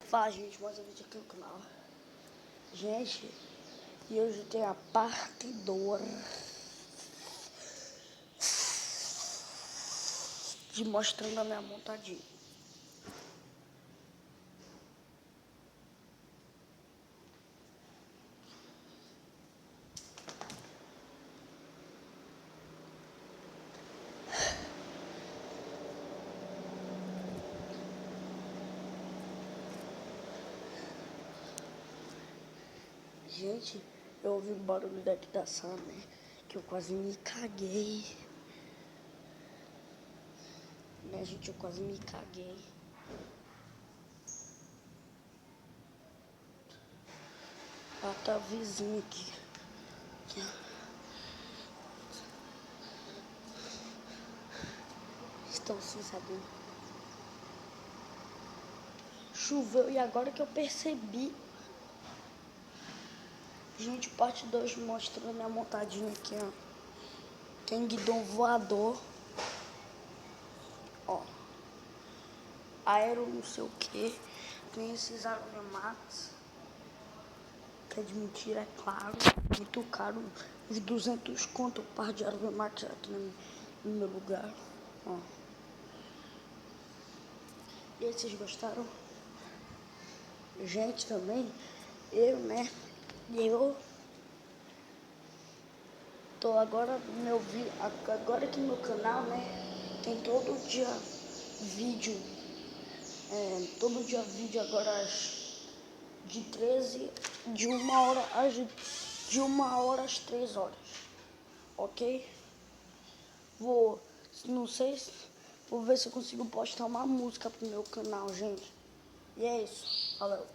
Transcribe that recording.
Fala, gente, mais um vídeo aqui no canal. Gente, e hoje tem a parte 2 de mostrando a minha montadinha. Gente, eu ouvi um barulho daqui da sala, né? Que eu quase me caguei. Né, gente, eu quase me caguei. Ah, tá vizinho aqui. Estão sem saber. Choveu e agora que eu percebi. Gente, parte 2 mostrando a minha montadinha aqui, ó. Tem guidão voador. Ó. Aero não sei o que. Tem esses aromamax. Que é de mentira, é claro. Muito caro. Uns 200 conto o par de aromamax aqui no meu lugar. Ó. E aí, vocês gostaram? Gente, também, eu, né? Eu tô agora no meu vídeo, agora aqui no meu canal, né? Tem todo dia vídeo. Todo dia vídeo agora de 13, de 1 hora às 3 horas. Ok? Não sei, vou ver se eu consigo postar uma música pro meu canal, gente. E é isso. Valeu.